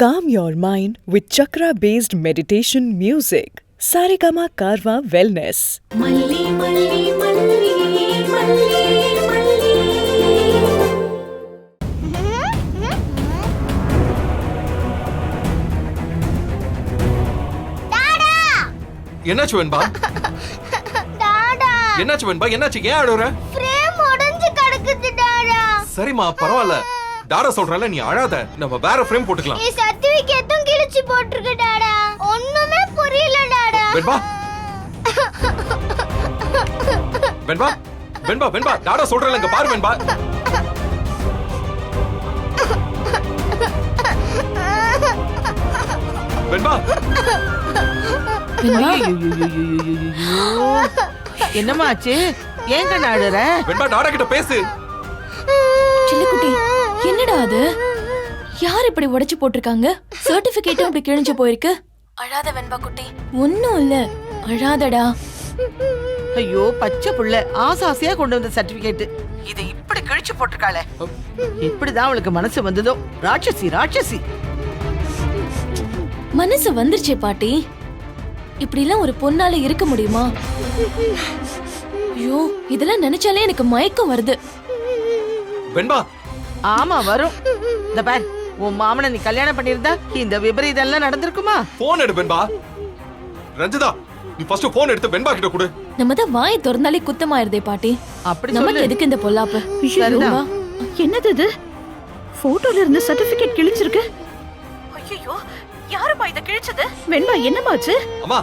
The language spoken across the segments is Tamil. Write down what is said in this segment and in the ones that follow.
Calm your mind with chakra-based meditation music. Saregama Karwa Wellness. Malli malli malli malli malli. Tata என்னாச்சு வெண்பா? டாடா என்னாச்சு வெண்பா? என்னாச்சு? ஏன் அழுற? ஃப்ரேம் உடைஞ்சு கிடக்குது டாடா. சரிம்மா பரவாயில்ல. டாடா சொல்றல, நீ அழாத. நம்ம வேற ஃப்ரேம் போட்டுக்கலாம். ஏ சர்டிபிகேட்டும் கிழிச்சு போட்டுருக்கு டாடா. ஒண்ணுமே புரியல டாடா. வெண்பா வெண்பா வெண்பா வெண்பா டாடா சொல்றல, இங்க பாரு வெண்பா. வெண்பா என்னம்மா ஆச்சு? ஏன் கண்ணா அழுற? வெண்பா டாடா கிட்ட பேசு. சில்லுக்குட்டி, என்னடா அது? யார் இப்படி உடைச்சு போட்டிருக்காங்க? சர்டிபிகேட்டும் அப்படி கிழிஞ்சு போயிருக்கு. அழாத வெண்பா குட்டி, ஒண்ணும் இல்ல, அழாதடா. ஐயோ பச்சை புள்ள, ஆசாசியா கொண்டு வந்த சர்டிபிகேட் இதை இப்படி கிழிச்சு போட்டிருக்காளே. இப்படிதான் அவளுக்கு மனசு வந்ததோ. ராட்சசி ராட்சசி. மனசு வந்துருச்சே பாட்டி. இப்படி எல்லாம் ஒரு பொண்ணால இருக்க முடியுமா? ஐயோ, இதெல்லாம் நினைச்சாலே எனக்கு மயக்கம் வருது. வெண்பா ஆமா வரும். இந்த பார், உன் மாமனை நீ கல்யாணம் பண்ணிருந்தா இந்த விபரீதம் எல்லாம் நடந்திருக்குமா? போன் எடு வெண்பா. ரஞ்சிதா, நீ ஃபர்ஸ்ட் போன் எடுத்து வெண்பா கிட்ட கொடு. நம்ம தான் வாயை திறந்தாலே குத்தமாயிருதே பாட்டி. அப்படி நமக்கு சொல்லு. எதுக்கு இந்த பொல்லாப்பு? சரிதான். என்னது இது? போட்டோல இருந்து சர்டிபிகேட் கிழிஞ்சிருக்கு. ஐயோ, யாருமா இத கிழிச்சது? வெண்பா என்னமாச்சு? அம்மா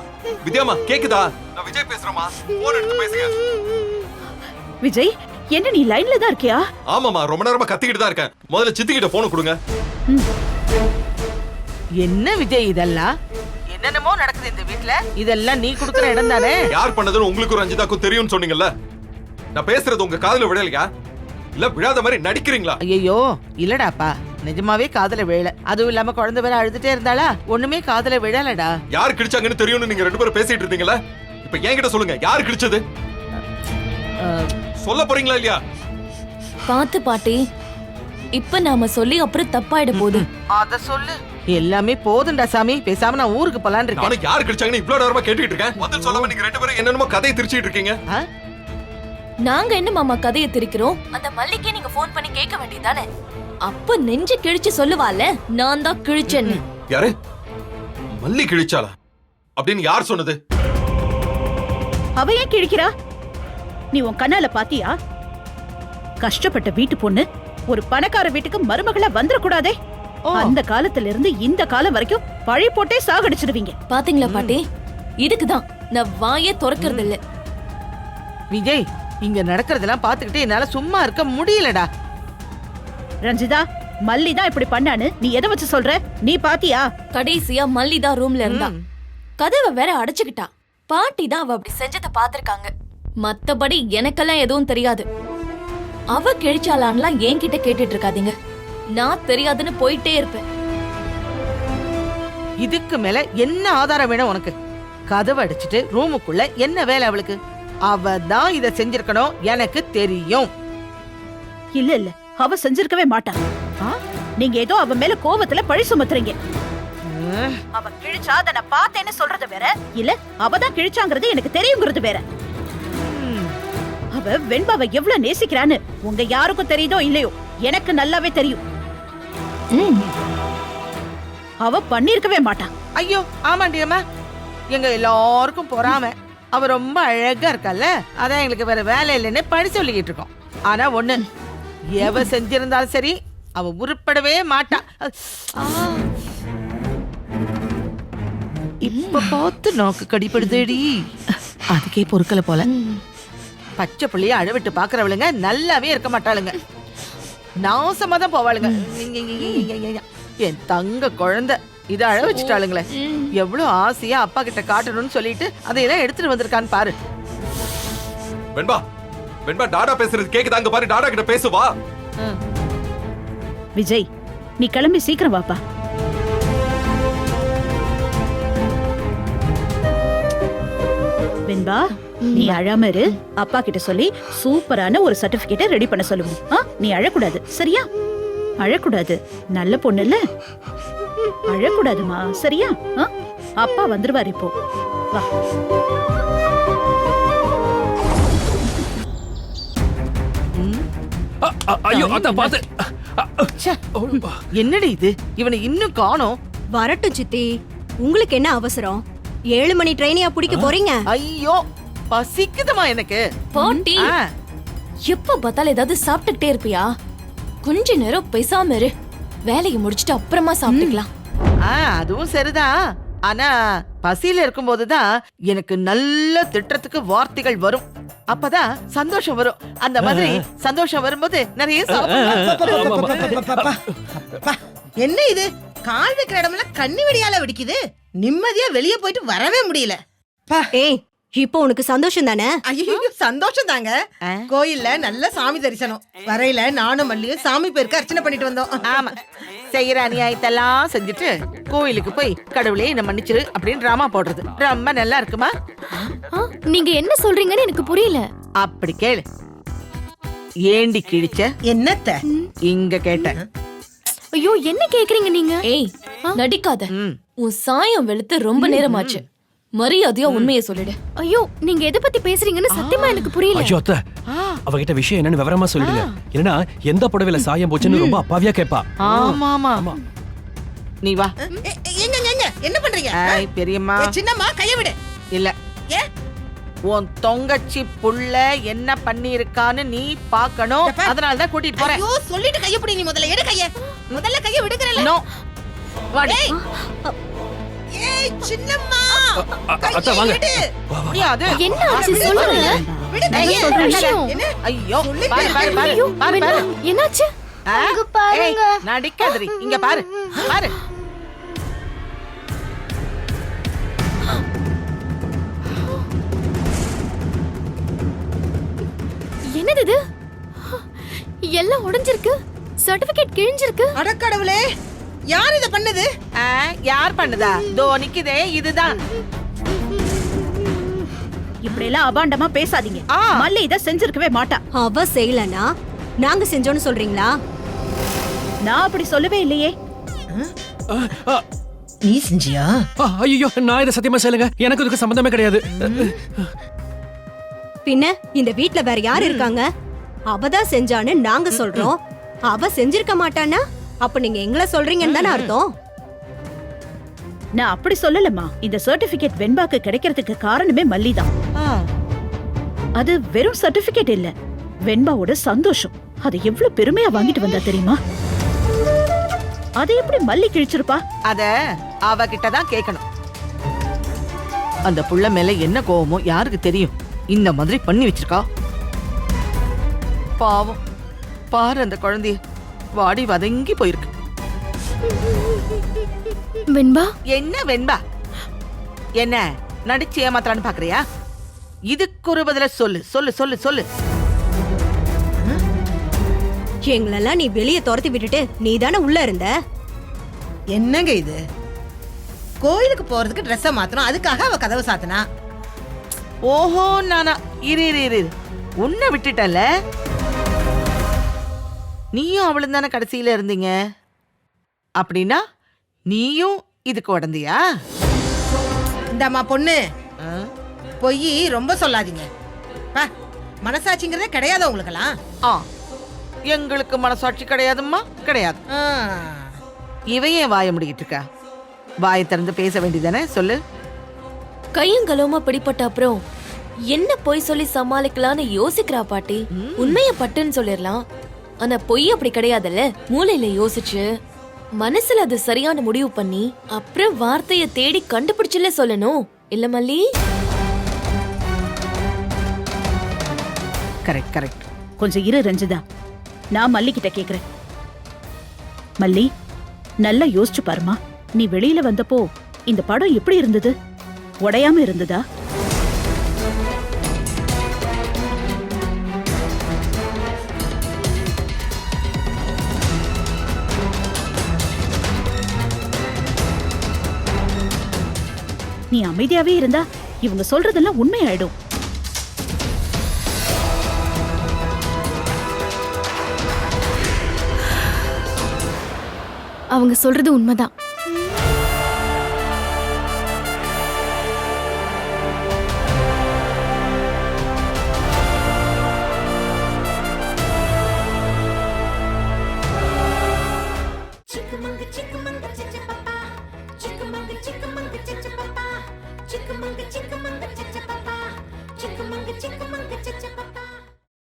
வித்யாமா கேக்குதா? நான் விஜய் பேசுறேம்மா. போன் எடுத்து பேசுங்க. விஜய், என்ன நீ லைன்ல தான் இருக்கியா? ஆமாமா, ரொம்ப நேரமா கத்திக்கிட்டு தான் இருக்கேன். முதல்ல சித்தி கிட்ட போன் கொடுங்க. என்ன விஜய் இதெல்லாம்? என்னென்னமோ நடக்குது இந்த வீட்ல. இதெல்லாம் நீ குடுக்குற இடம் தானே? யார் பண்ணதுன்னு உங்களுக்கும் ரஞ்சிதாக்கும் தெரியும்னு சொன்னீங்கல்ல. நான் பேசுறது உங்க காதுல விழலையா? இல்ல விழாத மாதிரி நடிக்கிறீங்களா? ஐயோ இல்லடாப்பா, நிஜமாவே காதுல விழல. அதுவும் இல்லாம குழந்தை வேற அழுதுட்டே இருந்தாளா, ஒண்ணுமே காதுல விழலடா. யார் கிழிச்சாங்கன்னு தெரியும்னு நீங்க ரெண்டு பேரும் பேசிட்டு இருந்தீங்கல்ல. இப்ப என்கிட்ட சொல்லுங்க, யார் கிழிச்சது? சொல்ல போறீங்களா இல்லையா? பாத்து பாட்டி, இப்ப நாம சொல்லி அப்புறம் தப்பாயிட போகுது. அத சொல்லு. எல்லாமே போதும்டா சாமி, பேசாம நான் ஊருக்கு போலான்னு இருக்கேன். நானும் யார் கிழிச்சாங்கன்னு இவ்வளவு நேரமா கேட்டுட்டு இருக்கேன். பதில் சொல்லாம நீங்க ரெண்டு பேரும் என்னென்னமோ கதையை திரிச்சிட்டு இருக்கீங்க. நாங்க என்ன மாமா கதையை திரிக்கிறோம்? அந்த மல்லிக்கே நீங்க போன் பண்ணி கேட்க வேண்டியதானே? அப்ப நெஞ்சு கிழிச்சு சொல்லுவால, நான் தான் கிழிச்சேன்னு. யாரு? மல்லி கிழிச்சாளா அப்படின்னு யார் சொன்னது? அவ ஏன் கிழிக்கிறா? நீ உன் கண்ணால பாத்தியா? கஷ்டப்பட்ட வீட்டு பொண்ணு ஒரு பணக்கார வீட்டுக்கு மருமகளா வந்துடக்கூடாதே. அந்த காலத்துல இருந்து இந்த காலம் வரைக்கும் பழி போட்டே சாகடிச்சிடுவீங்க. பாத்தீங்களா பாட்டி, இதுக்குதான் நான் வாயே திறக்கிறது இல்ல. விஜய், இங்க நடக்கிறதெல்லாம் பாத்துக்கிட்டு என்னால சும்மா இருக்க முடியலடா. ரஞ்சிதா, மல்லி தான் இப்படி பண்ணான்னு நீ எதை வச்சு சொல்ற? நீ பாத்தியா? கடைசியா மல்லி தான் ரூம்ல இருந்தா, கதவை வேற அடைச்சுக்கிட்டா. பாட்டி தான் அவ அப்படி செஞ்சத பாத்திருக்காங்க. மத்தபடி எனக்கெல்லாம் எதுவும் தெரியாது. அவ கிழிச்சாலான்லாம் என்கிட்ட கேட்டுட்டு இருக்காதீங்க. நான் தெரியாதுன்னு போயிட்டே இருப்பேன். இதுக்கு மேல என்ன ஆதாரம் வேணும் உனக்கு? கதவை அடிச்சிட்டு ரூமுக்குள்ள என்ன வேலை அவளுக்கு? அவ தான் இத செஞ்சிருக்கணும், எனக்கு தெரியும். இல்ல இல்ல, அவ செஞ்சிருக்கவே மாட்டா. நீங்க ஏதோ அவ மேல கோவத்துல பழி சுமத்துறீங்க. அவ கிழிச்சா அத நான் பார்த்தேன்னு சொல்றது வேற, இல்ல அவ தான் கிழிச்சாங்கிறது எனக்கு தெரியுங்கிறது வேற. அவ வெண்பாவை எவ்வளவு நேசிக்கிறான்னு உங்க யாருக்கும் தெரியுதோ இல்லையோ, எனக்கு நல்லாவே தெரியும். அவ பண்ணிருக்கவே மாட்டான். ஐயோ ஆமாண்டி அம்மா, எங்க எல்லாருக்கும் பொறாம. அவ ரொம்ப அழகா இருக்கல்ல, அதான் எங்களுக்கு வேற வேலை இல்லைன்னு பழி சொல்லிக்கிட்டு இருக்கோம். ஆனா ஒண்ணு, எவ செஞ்சிருந்தாலும் சரி அவ உருப்படவே மாட்டா. இப்ப பார்த்து நாக்கு கடிப்படுதேடி. அதுக்கே பொறுக்கல போல. பச்சை புள்ளைய அழவிட்டு பாக்குறவளுங்க நல்லாவே இருக்க மாட்டாளுங்க, நாசமா தான் போவாளுங்க. என் தங்க குழந்தை இத அழ வச்சுட்டாளுங்களே. எவ்வளவு ஆசையா அப்பா கிட்ட காட்டணும்னு சொல்லிட்டு அதையெல்லாம் எடுத்துட்டு வந்திருக்கான்னு பாரு. வெண்பா வெண்பா டாடா பேசுறது கேக்குதா? அங்க பாரு, டாடா கிட்ட பேசுவா. விஜய், நீ கிளம்பி சீக்கிரம் வாப்பா. வெண்பா, நீ அழாம இரு. அப்பா கிட்ட சொல்லி சூப்பரான ஒரு சர்டிபிகேட்டை ரெடி பண்ண சொல்லுவோம். நீ அழக்கூடாது, சரியா? அழக்கூடாது, நல்ல பொண்ணு இல்ல. அழக்கூடாதுமா, சரியா? அப்பா வந்துருவார் இப்போ. வா. ஐயோ அத்தா பாத்து. ச்சே, என்னடி இது, இவனை இன்னும் காணோம். வரட்டும் சித்தி, உங்களுக்கு என்ன அவசரம்? 7 மணி ட்ரெயினியா பிடிக்க போறீங்க? ஐயோ பசிக்குதுமா எனக்கு. பாட்டி ஆ, எப்ப பார்த்தாலும் ஏதாவது சாப்பிட்டுக்கிட்டே இருப்பியா? கொஞ்ச நேரம் பேசாம இரு, வேலையை முடிச்சிட்டு அப்புறமா சாப்பிட்டுக்கலாம். அதுவும் சரிதான். ஆனா பசியில இருக்கும்போதுதான் எனக்கு நல்ல திட்டத்துக்கு வார்த்தைகள் வரும். அப்பதான் சந்தோஷம் வரும். அந்த மாதிரி சந்தோஷம் வரும்போது நிறைய என்ன இது, கால் வைக்கிற இடமெல்லாம் கண்ணி வெடியால வெடிக்குது. நிம்மதியா வெளியே போயிட்டு வரவே முடியல. ஏய், இப்போ உனக்கு சந்தோஷம் தானே? ஐயோ சந்தோஷம் தாங்க. கோயில்ல நல்ல சாமி தரிசனம். வரையில நானும் மல்லியும் சாமி பேருக்கு அர்ச்சனை பண்ணிட்டு வந்தோம். ஆமா, செய்யற அநியாயத்தெல்லாம் செஞ்சுட்டு கோயிலுக்கு போய் கடவுளே என்ன மன்னிச்சிரு அப்படின்னு டிராமா போடுறது ரொம்ப நல்லா இருக்குமா? நீங்க என்ன சொல்றீங்கன்னு எனக்கு புரியல. அப்படி கேளு. ஏண்டி கிழிச்ச? என்னத்த இங்க கேட்ட. ஐயோ, என்ன கேக்குறீங்க நீங்க? ஏய், நடிக்காத. உன் சாயம் வெளுத்து ரொம்ப நேரமாச்சு. மரியாதையா உண்மையை சொல்லிடு. ஐயோ, நீங்க எதை பத்தி பேசுறீங்கன்னு சத்தியமா எனக்கு புரியல. ஐயோ அத்தை, அவகிட்ட விஷயம் என்னன்னு விவரமா சொல்லிடுங்க. ஏன்னா எந்த புடவையில சாயம் போச்சுன்னு ரொம்ப அப்பாவியா கேப்பா. ஆமா ஆமா, நீ வா. எங்க என்ன பண்றீங்க? பெரியம்மா, சின்னம்மா கைய விடு. இல்ல, ஏ உன் தொங்கச்சி புள்ள என்ன பண்ணி இருக்கான்னு நீ பாக்கணும். அதனாலதான் கூட்டிட்டு போறேன். ஐயோ சொல்லிட்டு கைய பிடி. நீ முதல்ல எடு கைய. முதல்ல கைய விடுங்கறல. நோ, வாடி. ஏய் சின்னம்மா, அத்தை வாங்க. முடியாது. என்ன ஆச்சு சொல்லுங்க. விடு கைய. என்ன? ஐயோ, பாரு பாரு பாரு பாரு பாரு. என்னாச்சு? அங்க பாருங்க. நடிக்காதடி, இங்க பாரு பாரு. என்னது இது? எல்லாம் உடைஞ்சிருக்கு, சர்டிபிகேட் கிழிஞ்சிருக்கு. அடக்கடவுளே, யார் இத பண்ணது? யார் பண்ணுதா? தோ நிக்குதே, இதுதான். இப்படி எல்லாம் அபாண்டமா பேசாதீங்க. மல்லி இத செஞ்சிருக்கவே மாட்டா. அவ செய்யலனா நாங்க செஞ்சோன்னு சொல்றீங்களா? நான் அப்படி சொல்லவே இல்லையே. நீ செஞ்சியா? ஐயோ, நான் இதை சத்தியமா செய்யலங்க. எனக்கு இதுக்கு சம்பந்தமே கிடையாது. பின்ன இந்த வீட்ல வேற யார் இருக்காங்க? அவதான் செஞ்சான்னு நாங்க சொல்றோம். அவ செஞ்சிருக்க மாட்டானா அப்ப நீங்க எங்களை சொல்றீங்கன்னு தானே அர்த்தம்? நான் அப்படி சொல்லலமா. இந்த சர்டிபிகேட் வெண்பாக்கு கிடைக்கிறதுக்கு காரணமே மல்லி தான். அது வெறும் சர்டிபிகேட் இல்ல, வெண்பாவோட சந்தோஷம். அதை எவ்வளவு பெருமையா வாங்கிட்டு வந்தா தெரியுமா? அதை எப்படி மல்லி கிழிச்சிருப்பா? அத அவகிட்ட தான் கேட்கணும். அந்த புள்ள மேல என்ன கோவமோ யாருக்கு தெரியும்? இந்த மாதிரி பண்ணி வச்சிருக்கா. பாவம், பாரு அந்த குழந்தைய, வாடி வதங்கி போயிருக்கு. வெண்பா, என்ன வெண்பா? என்ன நடிச்சு ஏமாத்தலான்னு பாக்குறியா? இதுக்கு ஒரு பதில சொல்லு சொல்லு சொல்லு சொல்லு. எங்களெல்லாம் நீ வெளியே துரத்தி விட்டுட்டு நீ தானே உள்ள இருந்த. என்னங்க இது? கோயிலுக்கு போறதுக்கு ட்ரெஸ்ஸ மாத்தணும், அதுக்காக அவ கதவை சாத்தினா. ஓஹோ, நானா? இரு இரு இரு, உன்னை விட்டுட்டல. நீயும் அவளும் தானே கடைசியில இருந்தீங்க. அப்படின்னா நீயும் இதுக்கு உடந்தியா? இந்தம்மா பொண்ணு, பொய் ரொம்ப சொல்லாதீங்க. மனசாட்சிங்கிறதே கிடையாது உங்களுக்கெல்லாம். எங்களுக்கு மனசாட்சி கிடையாதும்மா, கிடையாது. இவையே வாய முடிக்கிட்டு இருக்கா? வாயை திறந்து பேச வேண்டியதானே, சொல்லு. கையங்கலோமா பிடிப்பட்ட அப்புறம் என்ன பொய் சொல்லி சமாளிக்கலான்னு யோசிக்கிறா பாட்டி. உண்மைய பட்டுன்னு சொல்லிடலாம். ஆனா பொய் அப்படி கிடையாதுல்ல. மூளையில யோசிச்சு மனசுல அது சரியான முடிவு பண்ணி அப்புறம் வார்த்தைய தேடி கண்டுபிடிச்சுல சொல்லணும் இல்ல மல்லி? Correct correct. கொஞ்சம் இரு ரஞ்சிதா, நான் மல்லி கிட்ட கேக்குறேன். மல்லி, நல்லா யோசிச்சு பாருமா. நீ வெளியில வந்தப்போ இந்த படம் எப்படி இருந்தது? உடையாம இருந்ததா? நீ அமைதியாவே இருந்தா இவங்க சொல்றதெல்லாம் உண்மையாயிடும். அவங்க சொல்றது உண்மைதான். மங்க